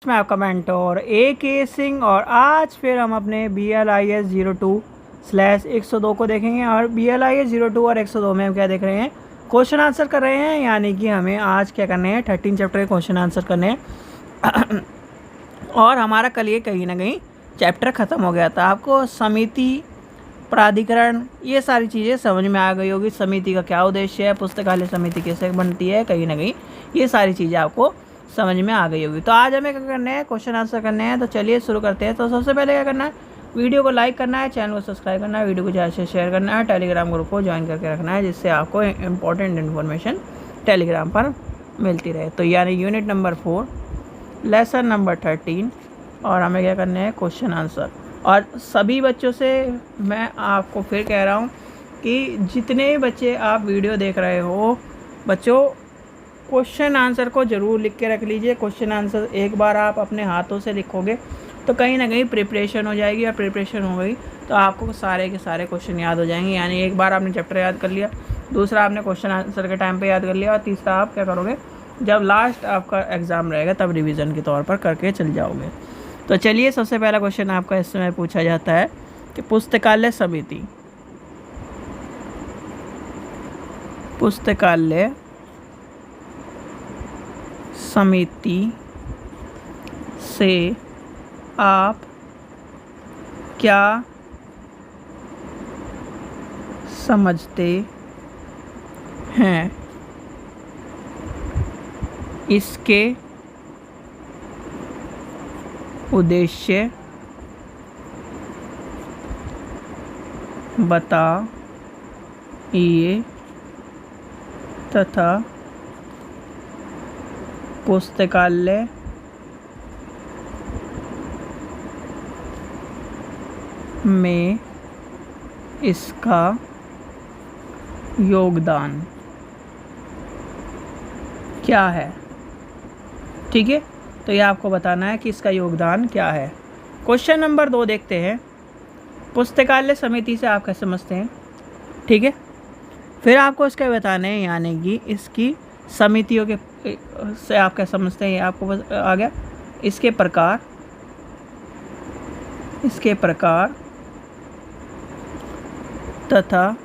मैं आपका mentor AK Singh और आज फिर हम अपने BLIS 02/102 को देखेंगे। और BLIS 02 और 102 में हम क्या देख रहे हैं, क्वेश्चन आंसर कर रहे हैं। यानी कि हमें आज क्या करने हैं, 13 चैप्टर के क्वेश्चन आंसर करने हैं। और हमारा कल ये कहीं ना कहीं चैप्टर ख़त्म हो गया था। आपको समिति, प्राधिकरण, ये सारी चीज़ें समझ में आ गई होगी। समिति का क्या उद्देश्य है, पुस्तकालय समिति कैसे बनती है, कहीं ना कहीं ये सारी चीज़ें आपको समझ में आ गई होगी। तो आज हमें क्या करना है, क्वेश्चन आंसर करने हैं। तो चलिए शुरू करते हैं। तो सबसे पहले क्या करना है, वीडियो को लाइक करना है, चैनल को सब्सक्राइब करना है, वीडियो को ज़्यादा से शेयर करना है, टेलीग्राम ग्रुप को ज्वाइन करके रखना है, जिससे आपको इंपॉर्टेंट इन्फॉर्मेशन टेलीग्राम पर मिलती रहे। तो यानी यूनिट नंबर 4 लेसन नंबर 13 और हमें क्या करना है, क्वेश्चन आंसर। और सभी बच्चों से मैं आपको फिर कह रहा हूँ कि जितने बच्चे आप वीडियो देख रहे हो, बच्चों क्वेश्चन आंसर को ज़रूर लिख के रख लीजिए। क्वेश्चन आंसर एक बार आप अपने हाथों से लिखोगे तो कहीं ना कहीं प्रिपरेशन हो जाएगी, और प्रिपरेशन हो गई तो आपको सारे के सारे क्वेश्चन याद हो जाएंगे। यानी एक बार आपने चैप्टर याद कर लिया, दूसरा आपने क्वेश्चन आंसर के टाइम पे याद कर लिया, और तीसरा आप क्या करोगे, जब लास्ट आपका एग्ज़ाम रहेगा तब रिवीजन के तौर पर करके चल जाओगे। तो चलिए, सबसे पहला क्वेश्चन आपका इस समय पूछा जाता है कि पुस्तकालय समिति से आप क्या समझते हैं, इसके उद्देश्य बताइए तथा पुस्तकालय में इसका योगदान क्या है। ठीक है, तो ये आपको बताना है कि इसका योगदान क्या है। क्वेश्चन नंबर 2 देखते हैं। पुस्तकालय समिति से आप क्या समझते हैं, ठीक है। फिर आपको इसका बताना है, यानी कि इसकी समितियों के से आप क्या समझते हैं, ये आपको आ गया। इसके प्रकार तथा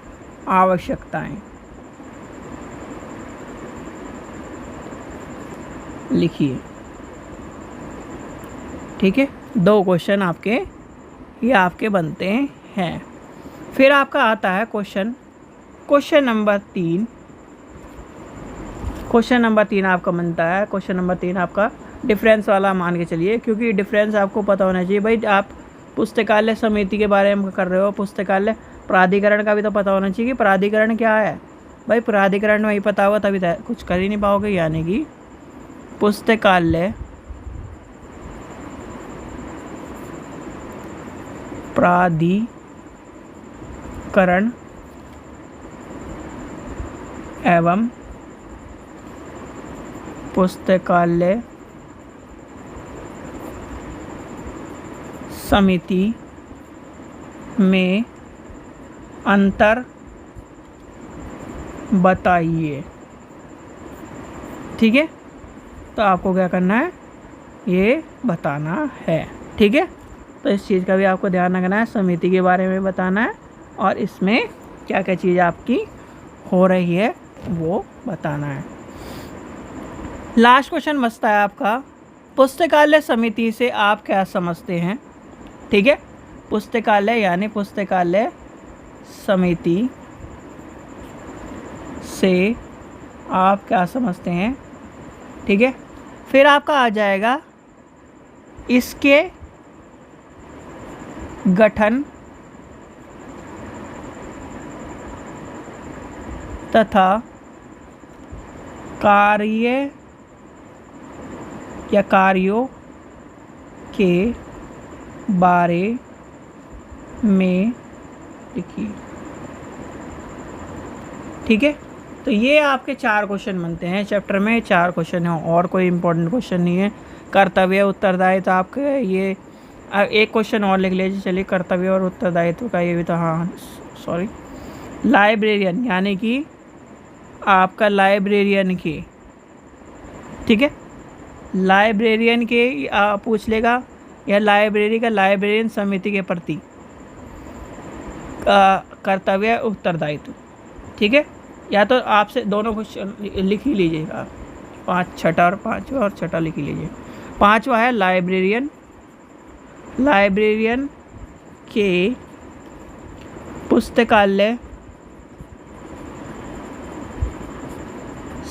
आवश्यकताएं लिखिए। ठीक है, 2 क्वेश्चन आपके बनते हैं। फिर आपका आता है क्वेश्चन नंबर 3। क्वेश्चन नंबर 3 आपका बनता है, क्वेश्चन नंबर 3 आपका डिफरेंस वाला मान के चलिए, क्योंकि डिफरेंस आपको पता होना चाहिए भाई। आप पुस्तकालय समिति के बारे में कर रहे हो, पुस्तकालय प्राधिकरण का भी तो पता होना चाहिए कि प्राधिकरण क्या है भाई। प्राधिकरण नहीं पता होगा तभी कुछ कर ही नहीं पाओगे। यानी कि पुस्तकालय प्राधिकरण एवं पुस्तकालय समिति में अंतर बताइए। ठीक है, तो आपको क्या करना है, ये बताना है। ठीक है, तो इस चीज़ का भी आपको ध्यान रखना है, समिति के बारे में बताना है, और इसमें क्या क्या चीज़ आपकी हो रही है वो बताना है। लास्ट क्वेश्चन बचता है आपका, पुस्तकालय समिति से आप क्या समझते हैं। ठीक है, पुस्तकालय यानी पुस्तकालय समिति से आप क्या समझते हैं। ठीक है, फिर आपका आ जाएगा इसके गठन तथा कार्यों के बारे में लिखिए। ठीक है, तो ये आपके 4 क्वेश्चन बनते हैं चैप्टर में। 4 क्वेश्चन हैं, और कोई इंपॉर्टेंट क्वेश्चन नहीं है। कर्तव्य उत्तरदायित्व आपके ये एक क्वेश्चन और लिख लीजिए। चलिए, कर्तव्य और उत्तरदायित्व का ये भी तो, हाँ सॉरी, लाइब्रेरियन यानी कि आपका लाइब्रेरियन की, ठीक है, लाइब्रेरियन के पूछ लेगा, या लाइब्रेरी का लाइब्रेरियन समिति के प्रति कर्तव्य उत्तरदायित्व। ठीक है, या तो आपसे दोनों को लिख ही लीजिएगा, 5 छठा और 5वां और छठा लिख ही लीजिए। 5वां है लाइब्रेरियन के पुस्तकालय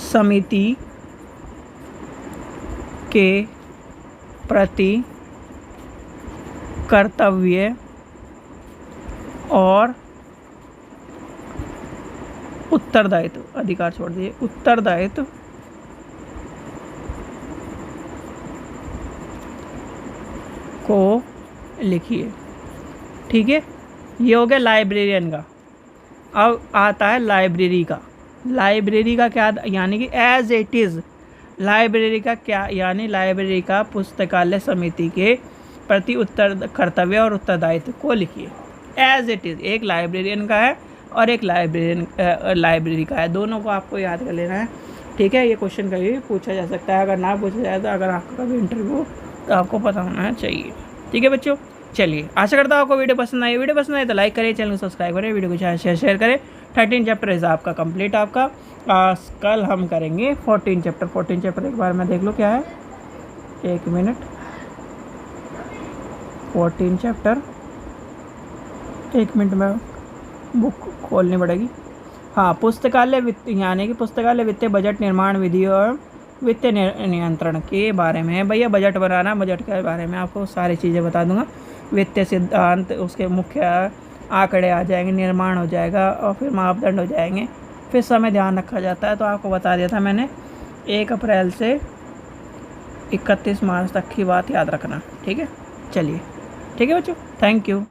समिति के प्रति कर्तव्य और उत्तरदायित्व, अधिकार छोड़ दीजिए, उत्तरदायित्व को लिखिए। ठीक है, ये हो गया लाइब्रेरियन का। अब आता है लाइब्रेरी का। लाइब्रेरी का क्या, यानी कि एज इट इज़ लाइब्रेरी का क्या, यानी लाइब्रेरी का पुस्तकालय समिति के प्रति कर्तव्य और उत्तरदायित्व को लिखिए। एज इट इज़ एक लाइब्रेरियन का है और एक लाइब्रेरी का है, दोनों को आपको याद कर लेना है। ठीक है, ये क्वेश्चन कभी पूछा जा सकता है, अगर ना पूछा जाए तो अगर आपका कभी इंटरव्यू तो आपको पता होना चाहिए। ठीक है बच्चों, चलिए आशा करता हूँ आपको वीडियो पसंद आई। वीडियो पसंद आए तो लाइक करें, चैनल को सब्सक्राइब करें, वीडियो को शेयर करें। 13 चैप्टर है आपका कंप्लीट आपका। कल हम करेंगे 14 चैप्टर। 14 चैप्टर एक बार मैं देख लो क्या है, 1 मिनट। 14 चैप्टर, 1 मिनट में बुक खोलनी पड़ेगी। हाँ, पुस्तकालय वित्त, यानी कि पुस्तकालय वित्तीय बजट निर्माण विधि और वित्तीय नियंत्रण के बारे में है भैया। बजट बनाना, बजट के बारे में आपको सारी चीज़ें बता दूंगा। वित्तीय सिद्धांत, उसके मुख्य आंकड़े आ जाएंगे, निर्माण हो जाएगा और फिर मापदंड हो जाएंगे, फिर समय ध्यान रखा जाता है। तो आपको बता दिया था मैंने 1 अप्रैल से 31 मार्च तक की बात याद रखना। ठीक है, चलिए ठीक है बच्चों, थैंक यू।